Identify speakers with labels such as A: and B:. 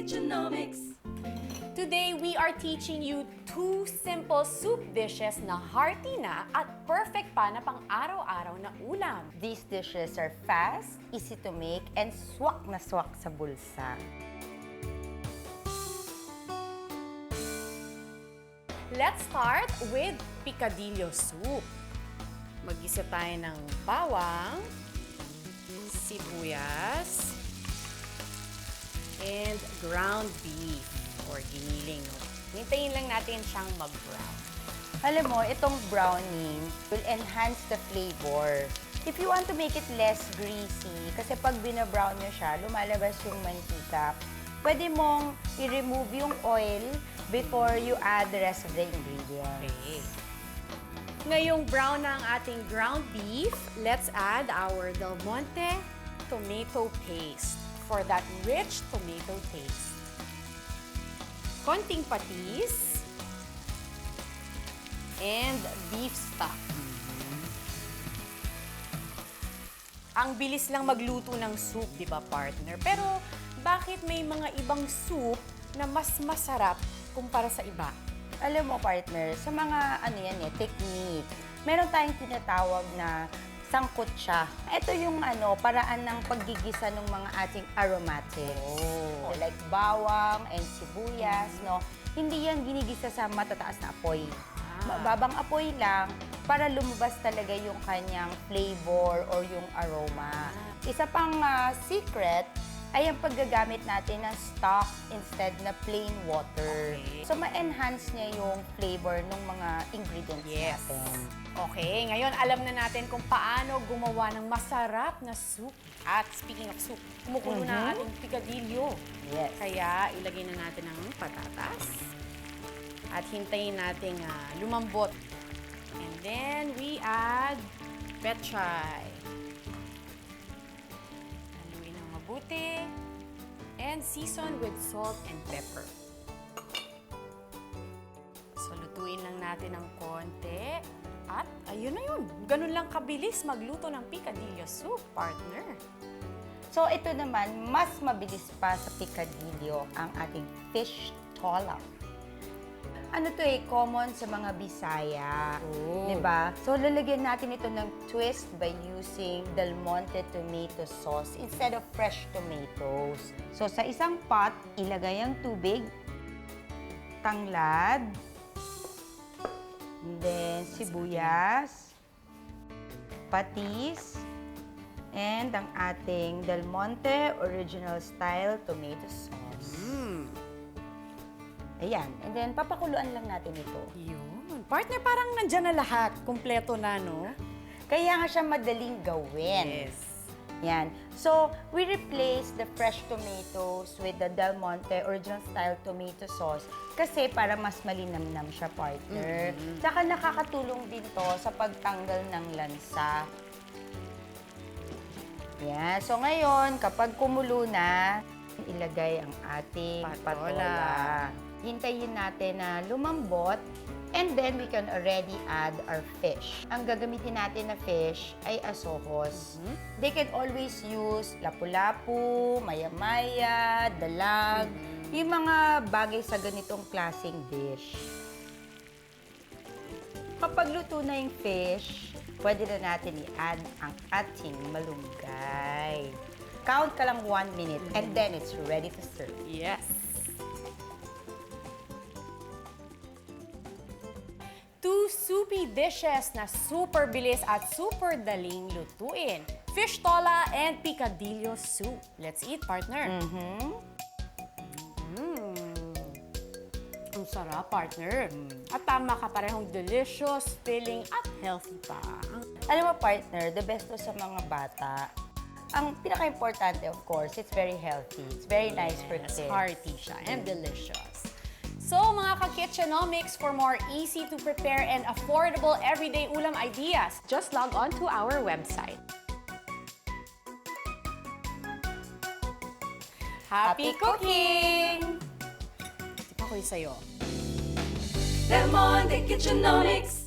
A: Kitchenomics.
B: Today, we are teaching you two simple soup dishes na hearty na at perfect pa na pang araw-araw na ulam.
C: These dishes are fast, easy to make, and swak na swak sa bulsa.
B: Let's start with Picadillo soup. Mag-isa tayo ng bawang, sibuyas, and ground beef or giniling. Hintayin lang natin siyang mag-brown.
C: Alam mo, itong browning will enhance the flavor. If you want to make it less greasy, kasi pag binabrown nyo siya, lumalabas yung mantika, pwede mong i-remove yung oil before you add the rest of the ingredients.
B: Okay. Ngayong brown na ang ating ground beef, let's add our Del Monte tomato paste for that rich tomato taste. Konting patis and beef stock. Ang bilis lang magluto ng soup, di ba, partner? Pero bakit may mga ibang soup na mas masarap kumpara sa iba?
C: Alam mo, partner, sa mga technique, meron tayong tinatawag na sangkot siya. Ito yung paraan ng paggigisa ng mga ating aromatics.
B: Oh.
C: Like bawang and sibuyas, no? Hindi yan ginigisa sa matataas na apoy. Mababang apoy lang para lumabas talaga yung kanyang flavor or yung aroma. Isa pang secret ay ang paggagamit natin ng stock instead na plain water.
B: Okay.
C: So, ma-enhance niya yung flavor ng mga ingredients natin.
B: Okay, ngayon alam na natin kung paano gumawa ng masarap na soup. At speaking of soup, kumukulo na ang ating Piccadillo.
C: Yes.
B: Kaya ilagay na natin ang patatas. At hintayin natin lumambot. And then we add petchay. Haluin ng mabuti. And season with salt and pepper. So lutuin lang natin ng konti. At ayun na yun. Ganun lang kabilis magluto ng Piccadillo soup, partner.
C: So, ito naman, mas mabilis pa sa Piccadillo ang ating fish tola. Ano to common sa mga Bisaya.
B: Oh.
C: Diba? So, lalagyan natin ito ng twist by using Del Monte tomato sauce instead of fresh tomatoes. So, sa isang pot, ilagay ang tubig, tanglad, and then sibuyas, patis, and ang ating Del Monte original style tomato sauce. Ayan. And then, papakuluan lang natin ito.
B: Yun. Partner, parang nandyan na lahat. Kompleto na, no?
C: Kaya nga siya madaling gawin.
B: Yes.
C: Yan. So, we replace the fresh tomatoes with the Del Monte original style tomato sauce kasi para mas malinamnam siya, partner. Tsaka nakakatulong din to sa pagtanggal ng lansa. Yan. So, ngayon, kapag kumulo na, ilagay ang ating patola. Hintayin natin na lumambot. And then, we can already add our fish. Ang gagamitin natin na fish ay asohos. They can always use lapu-lapu, maya-maya, dalag, yung mga bagay sa ganitong klaseng dish. Kapag luto na yung fish, pwede na natin i-add ang ating malunggay. Count ka lang 1 minute and then it's ready to serve.
B: Yes. Two soupy dishes na super bilis at super daling lutuin. Fish tola and Piccadillo soup. Let's eat, partner. Ang sarap, partner. At tama ka, parehong delicious, filling, at healthy pa.
C: Alam mo, partner, the best to sa mga bata. Ang pinaka-importante, of course, it's very healthy. It's very nice for kids.
B: Hearty siya and delicious. So, mga ka-Kitchenomics, for more easy-to-prepare and affordable everyday ulam ideas, just log on to our website. Happy cooking! Ito pa ko sa'yo.
A: Del Monte Kitchenomics.